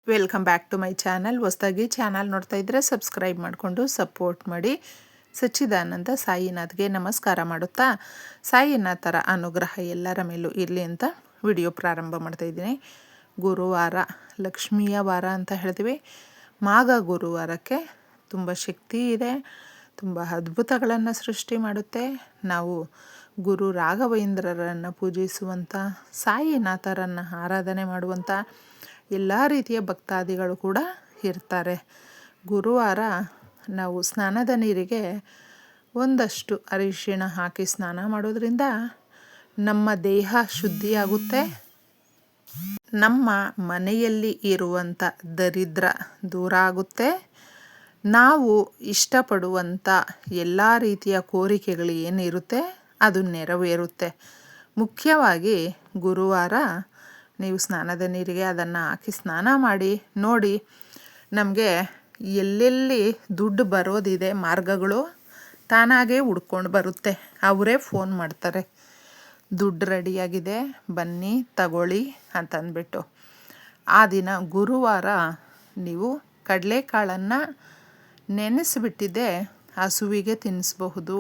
Welcome back to my channel. ಹೊಸದಾಗಿ channel ನೋಡ್ತಾ ಇದ್ದರೆ ಸಬ್ಸ್ಕ್ರೈಬ್ ಮಾಡಿಕೊಂಡು ಸಪೋರ್ಟ್ ಮಾಡಿ. ಸಚ್ಚಿದಾನಂದ ಸಾಯಿನಾಥ್ಗೆ ನಮಸ್ಕಾರ ಮಾಡುತ್ತಾ ಸಾಯಿನಾಥರ ಅನುಗ್ರಹ ಎಲ್ಲರ ಮೇಲೂ ಇರಲಿ ಅಂತ ವಿಡಿಯೋ ಪ್ರಾರಂಭ ಮಾಡ್ತಾ ಇದ್ದೀನಿ. ಗುರುವಾರ ಲಕ್ಷ್ಮಿಯ ವಾರ ಅಂತ ಹೇಳ್ತೀವಿ. ಮಾಘ ಗುರುವಾರಕ್ಕೆ ತುಂಬ ಶಕ್ತಿ ಇದೆ, ತುಂಬ ಅದ್ಭುತಗಳನ್ನು ಸೃಷ್ಟಿ ಮಾಡುತ್ತೆ. ನಾವು ಗುರು ರಾಘವೇಂದ್ರರನ್ನು ಪೂಜಿಸುವಂಥ, ಸಾಯಿನಾಥರನ್ನು ಆರಾಧನೆ ಮಾಡುವಂಥ ಎಲ್ಲ ರೀತಿಯ ಭಕ್ತಾದಿಗಳು ಕೂಡ ಇರ್ತಾರೆ. ಗುರುವಾರ ನಾವು ಸ್ನಾನದ ನೀರಿಗೆ ಒಂದಷ್ಟು ಅರಿಶಿಣ ಹಾಕಿ ಸ್ನಾನ ಮಾಡೋದ್ರಿಂದ ನಮ್ಮ ದೇಹ ಶುದ್ಧಿಯಾಗುತ್ತೆ. ನಮ್ಮ ಮನೆಯಲ್ಲಿ ಇರುವಂಥ ದರಿದ್ರ ದೂರ ಆಗುತ್ತೆ. ನಾವು ಇಷ್ಟಪಡುವಂಥ ಎಲ್ಲ ರೀತಿಯ ಕೋರಿಕೆಗಳು ಏನಿರುತ್ತೆ ಅದು ನೆರವೇರುತ್ತೆ. ಮುಖ್ಯವಾಗಿ ಗುರುವಾರ ನೀವು ಸ್ನಾನದ ನೀರಿಗೆ ಅದನ್ನು ಹಾಕಿ ಸ್ನಾನ ಮಾಡಿ ನೋಡಿ. ನಮಗೆ ಎಲ್ಲೆಲ್ಲಿ ದುಡ್ಡು ಬರೋದಿದೆ ಮಾರ್ಗಗಳು ತಾನಾಗೇ ಹುಡ್ಕೊಂಡು ಬರುತ್ತೆ. ಅವರೇ ಫೋನ್ ಮಾಡ್ತಾರೆ, ದುಡ್ಡು ರೆಡಿಯಾಗಿದೆ ಬನ್ನಿ ತಗೊಳ್ಳಿ ಅಂತಂದ್ಬಿಟ್ಟು. ಆ ದಿನ ಗುರುವಾರ ನೀವು ಕಡಲೆಕಾಳನ್ನು ನೆನೆಸಿಬಿಟ್ಟಿದ್ದೆ ಹಸುವಿಗೆ ತಿನ್ನಿಸಬಹುದು.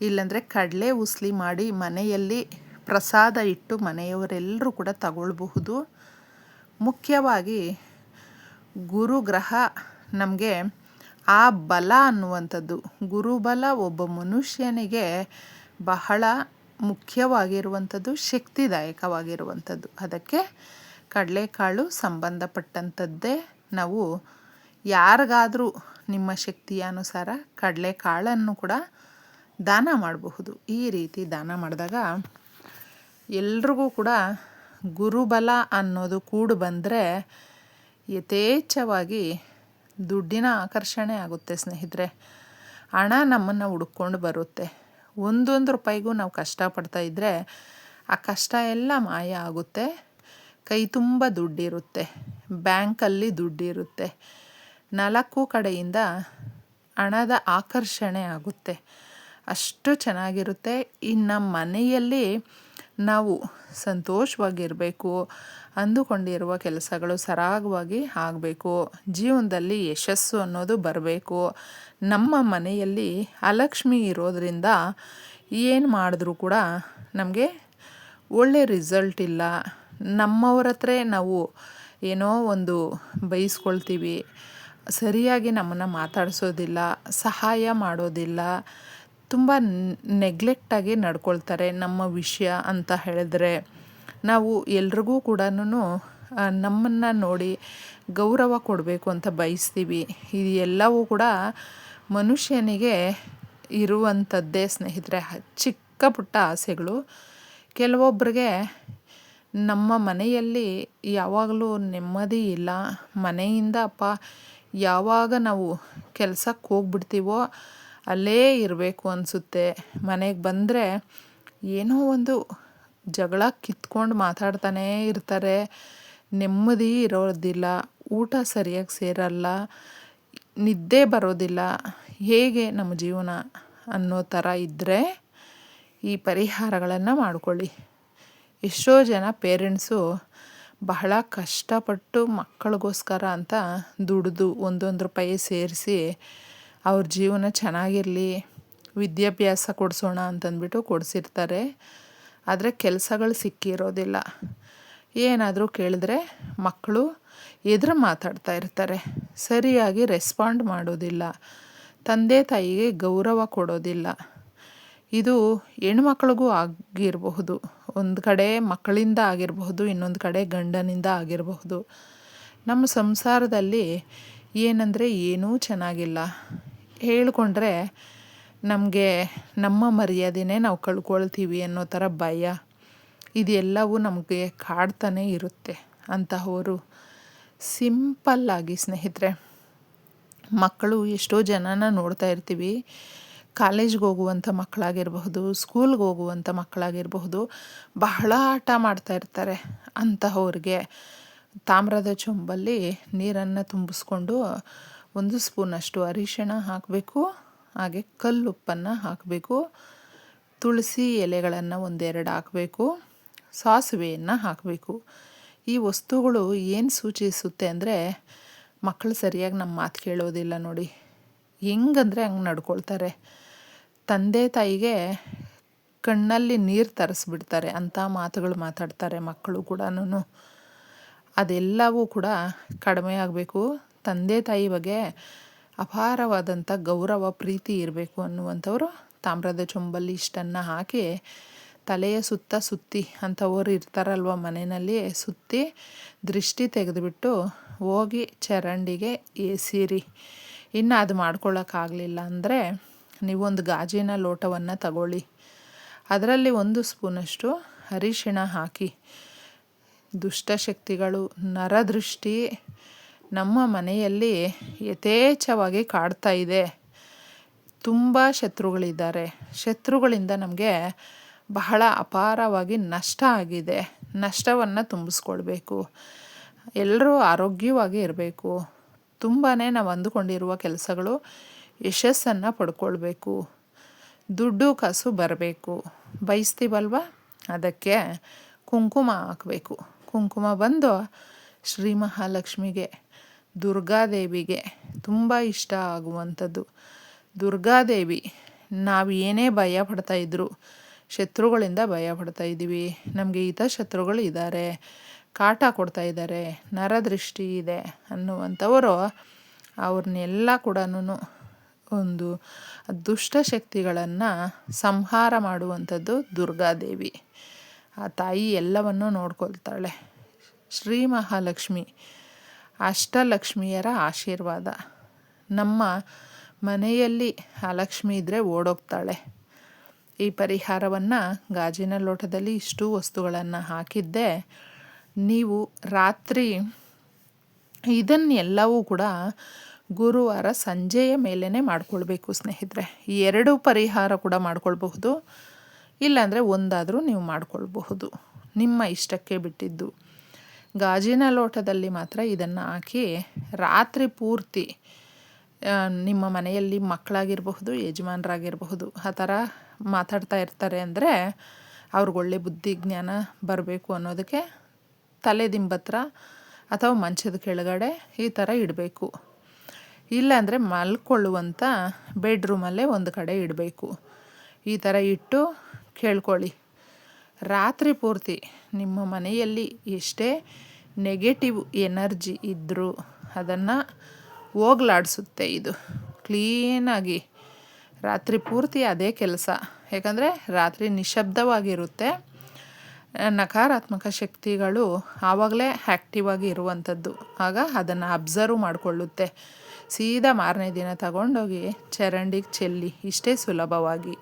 ಇಲ್ಲಾಂದರೆ ಕಡಲೆ ಉಸ್ಲಿ ಮಾಡಿ ಮನೆಯಲ್ಲಿ ಪ್ರಸಾದ ಇಟ್ಟು ಮನೆಯವರೆಲ್ಲರೂ ಕೂಡ ತಗೊಳ್ಬಹುದು. ಮುಖ್ಯವಾಗಿ ಗುರುಗ್ರಹ ನಮಗೆ ಆ ಬಲ ಅನ್ನುವಂಥದ್ದು, ಗುರುಬಲ ಒಬ್ಬ ಮನುಷ್ಯನಿಗೆ ಬಹಳ ಮುಖ್ಯವಾಗಿರುವಂಥದ್ದು, ಶಕ್ತಿದಾಯಕವಾಗಿರುವಂಥದ್ದು. ಅದಕ್ಕೆ ಕಡಲೆಕಾಳು ಸಂಬಂಧಪಟ್ಟಂಥದ್ದೇ. ನಾವು ಯಾರಿಗಾದರೂ ನಿಮ್ಮ ಶಕ್ತಿಯ ಅನುಸಾರ ಕಡಲೆಕಾಳನ್ನು ಕೂಡ ದಾನ ಮಾಡಬಹುದು. ಈ ರೀತಿ ದಾನ ಮಾಡಿದಾಗ ಎಲ್ರಿಗೂ ಕೂಡ ಗುರುಬಲ ಅನ್ನೋದು ಕೂಡು ಬಂದರೆ ಯಥೇಚ್ಛವಾಗಿ ದುಡ್ಡಿನ ಆಕರ್ಷಣೆ ಆಗುತ್ತೆ ಸ್ನೇಹಿತರೆ. ಹಣ ನಮ್ಮನ್ನು ಹುಡ್ಕೊಂಡು ಬರುತ್ತೆ. ಒಂದೊಂದು ರೂಪಾಯಿಗೂ ನಾವು ಕಷ್ಟಪಡ್ತಾ ಇದ್ದರೆ ಆ ಕಷ್ಟ ಎಲ್ಲ ಮಾಯ ಆಗುತ್ತೆ. ಕೈ ತುಂಬ ದುಡ್ಡಿರುತ್ತೆ, ಬ್ಯಾಂಕಲ್ಲಿ ದುಡ್ಡಿರುತ್ತೆ, 4 ಕಡೆಯಿಂದ ಹಣದ ಆಕರ್ಷಣೆ ಆಗುತ್ತೆ. ಅಷ್ಟು ಚೆನ್ನಾಗಿರುತ್ತೆ. ಇನ್ನು ಮನೆಯಲ್ಲಿ ನಾವು ಸಂತೋಷವಾಗಿರಬೇಕು, ಅಂದುಕೊಂಡಿರುವ ಕೆಲಸಗಳು ಸರಾಗವಾಗಿ ಆಗಬೇಕು, ಜೀವನದಲ್ಲಿ ಯಶಸ್ಸು ಅನ್ನೋದು ಬರಬೇಕು. ನಮ್ಮ ಮನೆಯಲ್ಲಿ ಅಲಕ್ಷ್ಮಿ ಇರೋದರಿಂದ ಏನು ಮಾಡಿದ್ರೂ ಕೂಡ ನಮಗೆ ಒಳ್ಳೆ ರಿಸಲ್ಟ್ ಇಲ್ಲ. ನಮ್ಮವ್ರ ಹತ್ರ ನಾವು ಏನೋ ಒಂದು ಬೈಸ್ಕೊಳ್ತೀವಿ, ಸರಿಯಾಗಿ ನಮ್ಮನ್ನು ಮಾತಾಡಿಸೋದಿಲ್ಲ, ಸಹಾಯ ಮಾಡೋದಿಲ್ಲ, ತುಂಬ ನೆಗ್ಲೆಕ್ಟಾಗಿ ನಡ್ಕೊಳ್ತಾರೆ ನಮ್ಮ ವಿಷಯ ಅಂತ ಹೇಳಿದ್ರೆ. ನಾವು ಎಲ್ರಿಗೂ ಕೂಡ ನಮ್ಮನ್ನು ನೋಡಿ ಗೌರವ ಕೊಡಬೇಕು ಅಂತ ಬಯಸ್ತೀವಿ. ಇದು ಎಲ್ಲವೂ ಕೂಡ ಮನುಷ್ಯನಿಗೆ ಇರುವಂಥದ್ದೇ ಸ್ನೇಹಿತರೆ, ಚಿಕ್ಕ ಪುಟ್ಟ ಆಸೆಗಳು. ಕೆಲವೊಬ್ಬರಿಗೆ ನಮ್ಮ ಮನೆಯಲ್ಲಿ ಯಾವಾಗಲೂ ನೆಮ್ಮದಿ ಇಲ್ಲ. ಮನೆಯಿಂದ ಯಾವಾಗ ನಾವು ಕೆಲಸಕ್ಕೆ ಹೋಗ್ಬಿಡ್ತೀವೋ ಅಲ್ಲೇ ಇರಬೇಕು ಅನಿಸುತ್ತೆ. ಮನೆಗೆ ಬಂದರೆ ಏನೋ ಒಂದು ಜಗಳ ಕಿತ್ಕೊಂಡು ಮಾತಾಡ್ತಾನೇ ಇರ್ತಾರೆ. ನೆಮ್ಮದಿ ಇರೋದಿಲ್ಲ, ಊಟ ಸರಿಯಾಗಿ ಸೇರಲ್ಲ, ನಿದ್ದೆ ಬರೋದಿಲ್ಲ. ಹೇಗೆ ನಮ್ಮ ಜೀವನ ಅನ್ನೋ ಥರ ಇದ್ದರೆ ಈ ಪರಿಹಾರಗಳನ್ನು ಮಾಡಿಕೊಳ್ಳಿ. ಎಷ್ಟೋ ಜನ ಪೇರೆಂಟ್ಸು ಬಹಳ ಕಷ್ಟಪಟ್ಟು ಮಕ್ಕಳಿಗೋಸ್ಕರ ಅಂತ ದುಡಿದು ಒಂದೊಂದು ರೂಪಾಯಿ ಸೇರಿಸಿ ಅವ್ರ ಜೀವನ ಚೆನ್ನಾಗಿರಲಿ, ವಿದ್ಯಾಭ್ಯಾಸ ಕೊಡಿಸೋಣ ಅಂತಂದ್ಬಿಟ್ಟು ಕೊಡಿಸಿರ್ತಾರೆ. ಆದರೆ ಕೆಲಸಗಳು ಸಿಕ್ಕಿರೋದಿಲ್ಲ. ಏನಾದರೂ ಕೇಳಿದ್ರೆ ಮಕ್ಕಳು ಎದುರು ಮಾತಾಡ್ತಾ ಇರ್ತಾರೆ, ಸರಿಯಾಗಿ ರೆಸ್ಪಾಂಡ್ ಮಾಡೋದಿಲ್ಲ, ತಂದೆ ತಾಯಿಗೆ ಗೌರವ ಕೊಡೋದಿಲ್ಲ. ಇದು ಹೆಣ್ಮಕ್ಳಿಗೂ ಆಗಿರಬಹುದು, ಒಂದು ಕಡೆ ಮಕ್ಕಳಿಂದ ಆಗಿರಬಹುದು, ಇನ್ನೊಂದು ಕಡೆ ಗಂಡನಿಂದ ಆಗಿರಬಹುದು. ನಮ್ಮ ಸಂಸಾರದಲ್ಲಿ ಏನಂದರೆ ಏನೂ ಚೆನ್ನಾಗಿಲ್ಲ. ಹೇಳ್ಕೊಂಡ್ರೆ ನಮಗೆ ನಮ್ಮ ಮರ್ಯಾದೆನೇ ನಾವು ಕಳ್ಕೊಳ್ತೀವಿ ಅನ್ನೋ ಥರ ಭಯ, ಇದೆಲ್ಲವೂ ನಮಗೆ ಕಾಡ್ತಾನೆ ಇರುತ್ತೆ. ಅಂತಹವರು ಸಿಂಪಲ್ಲಾಗಿ ಸ್ನೇಹಿತರೆ, ಮಕ್ಕಳು ಎಷ್ಟೋ ಜನನ ನೋಡ್ತಾ ಇರ್ತೀವಿ. ಕಾಲೇಜ್ಗೆ ಹೋಗುವಂಥ ಮಕ್ಕಳಾಗಿರಬಹುದು, ಸ್ಕೂಲ್ಗೆ ಹೋಗುವಂಥ ಮಕ್ಕಳಾಗಿರಬಹುದು, ಬಹಳ ಆಟ ಮಾಡ್ತಾ ಇರ್ತಾರೆ. ಅಂತಹವ್ರಿಗೆ ತಾಮ್ರದ ಚೊಂಬಲ್ಲಿ ನೀರನ್ನು ತುಂಬಿಸ್ಕೊಂಡು 1 ಸ್ಪೂನಷ್ಟು ಅರಿಶಿಣ ಹಾಕಬೇಕು, ಹಾಗೆ ಕಲ್ಲುಪ್ಪನ್ನು ಹಾಕಬೇಕು, ತುಳಸಿ ಎಲೆಗಳನ್ನು 1-2 ಹಾಕಬೇಕು, ಸಾಸಿವೆಯನ್ನು ಹಾಕಬೇಕು. ಈ ವಸ್ತುಗಳು ಏನು ಸೂಚಿಸುತ್ತೆ ಅಂದರೆ ಮಕ್ಕಳು ಸರಿಯಾಗಿ ನಮ್ಮ ಮಾತು ಕೇಳೋದಿಲ್ಲ ನೋಡಿ. ಹೆಂಗಂದರೆ ಹಂಗೆ ನಡ್ಕೊಳ್ತಾರೆ. ತಂದೆ ತಾಯಿಗೆ ಕಣ್ಣಲ್ಲಿ ನೀರು ತರಿಸ್ಬಿಡ್ತಾರೆ ಅಂಥ ಮಾತುಗಳು ಮಾತಾಡ್ತಾರೆ ಮಕ್ಕಳು ಕೂಡ. ಅದೆಲ್ಲವೂ ಕೂಡ ಕಡಿಮೆ ಆಗಬೇಕು. ತಂದೆ ತಾಯಿ ಬಗ್ಗೆ ಅಪಾರವಾದಂಥ ಗೌರವ ಪ್ರೀತಿ ಇರಬೇಕು ಅನ್ನುವಂಥವ್ರು ತಾಮ್ರದ ಚೊಂಬಲ್ಲಿ ಇಷ್ಟನ್ನು ಹಾಕಿ ತಲೆಯ ಸುತ್ತಿ ಅಂಥವ್ರು ಇರ್ತಾರಲ್ವ ಮನೆಯಲ್ಲಿ, ಸುತ್ತಿ ದೃಷ್ಟಿ ತೆಗೆದುಬಿಟ್ಟು ಹೋಗಿ ಚರಂಡಿಗೆ ಎಸೀರಿ. ಇನ್ನು ಅದು ಮಾಡ್ಕೊಳ್ಳೋಕ್ಕಾಗಲಿಲ್ಲ ಅಂದರೆ ನೀವೊಂದು ಗಾಜಿನ ಲೋಟವನ್ನು ತಗೊಳ್ಳಿ, ಅದರಲ್ಲಿ 1 ಸ್ಪೂನಷ್ಟು ಅರಿಶಿಣ ಹಾಕಿ. ದುಷ್ಟಶಕ್ತಿಗಳು, ನರದೃಷ್ಟಿ ನಮ್ಮ ಮನೆಯಲ್ಲಿ ಯಥೇಚ್ಛವಾಗಿ ಕಾಡ್ತಾ ಇದೆ. ತುಂಬ ಶತ್ರುಗಳಿದ್ದಾರೆ. ಶತ್ರುಗಳಿಂದ ನಮಗೆ ಬಹಳ ಅಪಾರವಾಗಿ ನಷ್ಟ ಆಗಿದೆ. ನಷ್ಟವನ್ನು ತುಂಬಿಸ್ಕೊಳ್ಬೇಕು. ಎಲ್ಲರೂ ಆರೋಗ್ಯವಾಗಿ ಇರಬೇಕು. ತುಂಬಾ ನಾವು ಅಂದುಕೊಂಡಿರುವ ಕೆಲಸಗಳು ಯಶಸ್ಸನ್ನು ಪಡ್ಕೊಳ್ಬೇಕು. ದುಡ್ಡು ಕಾಸು ಬರಬೇಕು. ಬಯಸ್ತೀವಲ್ವ, ಅದಕ್ಕೆ ಕುಂಕುಮ ಹಾಕಬೇಕು. ಕುಂಕುಮ ಬಂದು ಶ್ರೀ ಮಹಾಲಕ್ಷ್ಮಿಗೆ, ದುರ್ಗಾದೇವಿಗೆ ತುಂಬ ಇಷ್ಟ ಆಗುವಂಥದ್ದು. ದುರ್ಗಾದೇವಿ ನಾವು ಏನೇ ಭಯ ಪಡ್ತಾಯಿದ್ರು, ಶತ್ರುಗಳಿಂದ ಭಯ ಪಡ್ತಾಯಿದ್ದೀವಿ, ನಮಗೆ ಹಿತಶತ್ರುಗಳು ಇದ್ದಾರೆ, ಕಾಟ ಕೊಡ್ತಾಯಿದ್ದಾರೆ, ನರದೃಷ್ಟಿ ಇದೆ ಅನ್ನುವಂಥವರು ಅವ್ರನ್ನೆಲ್ಲ ಕೂಡ ಒಂದು ದುಷ್ಟಶಕ್ತಿಗಳನ್ನು ಸಂಹಾರ ಮಾಡುವಂಥದ್ದು ದುರ್ಗಾದೇವಿ. ಆ ತಾಯಿ ಎಲ್ಲವನ್ನೂ ನೋಡ್ಕೊಳ್ತಾಳೆ. ಶ್ರೀ ಮಹಾಲಕ್ಷ್ಮಿ ಅಷ್ಟಲಕ್ಷ್ಮಿಯರ ಆಶೀರ್ವಾದ. ನಮ್ಮ ಮನೆಯಲ್ಲಿ ಆ ಲಕ್ಷ್ಮಿ ಇದ್ದರೆ ಓಡೋಗ್ತಾಳೆ. ಈ ಪರಿಹಾರವನ್ನು ಗಾಜಿನ ಲೋಟದಲ್ಲಿ ಇಷ್ಟು ವಸ್ತುಗಳನ್ನು ಹಾಕಿದ್ದೆ. ನೀವು ರಾತ್ರಿ ಇದನ್ನೆಲ್ಲವೂ ಕೂಡ ಗುರುವಾರ ಸಂಜೆಯ ಮೇಲೇ ಮಾಡ್ಕೊಳ್ಬೇಕು ಸ್ನೇಹಿತರೆ. ಈ 2 ಪರಿಹಾರ ಕೂಡ ಮಾಡ್ಕೊಳ್ಬಹುದು, ಇಲ್ಲಾಂದರೆ ಒಂದಾದರೂ ನೀವು ಮಾಡ್ಕೊಳ್ಬಹುದು, ನಿಮ್ಮ ಇಷ್ಟಕ್ಕೆ ಬಿಟ್ಟಿದ್ದು. ಗಾಜಿನ ಲೋಟದಲ್ಲಿ ಮಾತ್ರ ಇದನ್ನು ಹಾಕಿ ರಾತ್ರಿ ಪೂರ್ತಿ ನಿಮ್ಮ ಮನೆಯಲ್ಲಿ ಮಕ್ಕಳಾಗಿರಬಹುದು, ಯಜಮಾನರಾಗಿರಬಹುದು, ಆ ಥರ ಮಾತಾಡ್ತಾ ಇರ್ತಾರೆ ಅಂದರೆ ಅವ್ರಿಗೆ ಒಳ್ಳೆ ಬುದ್ಧಿ ಜ್ಞಾನ ಬರಬೇಕು ಅನ್ನೋದಕ್ಕೆ ತಲೆದಿಂಬತ್ರ ಅಥವಾ ಮಂಚದ ಕೆಳಗಡೆ ಈ ಥರ ಇಡಬೇಕು. ಇಲ್ಲಾಂದರೆ ಮಲ್ಕೊಳ್ಳುವಂಥ ಬೆಡ್ರೂಮಲ್ಲೇ ಒಂದು ಕಡೆ ಇಡಬೇಕು. ಈ ಥರ ಇಟ್ಟು ಕೇಳ್ಕೊಳ್ಳಿ. ರಾತ್ರಿ ಪೂರ್ತಿ ನಿಮ್ಮ ಮನೆಯಲ್ಲಿ ಎಷ್ಟೇ ನೆಗೆಟಿವ್ ಎನರ್ಜಿ ಇದ್ದರೂ ಅದನ್ನು ಹೋಗ್ಲಾಡಿಸುತ್ತೆ. ಇದು ಕ್ಲೀನಾಗಿ ರಾತ್ರಿ ಪೂರ್ತಿ ಅದೇ ಕೆಲಸ. ಯಾಕಂದರೆ ರಾತ್ರಿ ನಿಶಬ್ದವಾಗಿರುತ್ತೆ. ನಕಾರಾತ್ಮಕ ಶಕ್ತಿಗಳು ಆವಾಗಲೇ ಆ್ಯಕ್ಟಿವ್ ಆಗಿ ಇರುವಂಥದ್ದು. ಆಗ ಅದನ್ನು ಅಬ್ಸರ್ವ್ ಮಾಡಿಕೊಳ್ಳುತ್ತೆ. ಸೀದಾ ಮಾರನೇ ದಿನ ತಗೊಂಡೋಗಿ ಚರಂಡಿಗೆ ಚೆಲ್ಲಿ. ಇಷ್ಟೇ ಸುಲಭವಾಗಿ.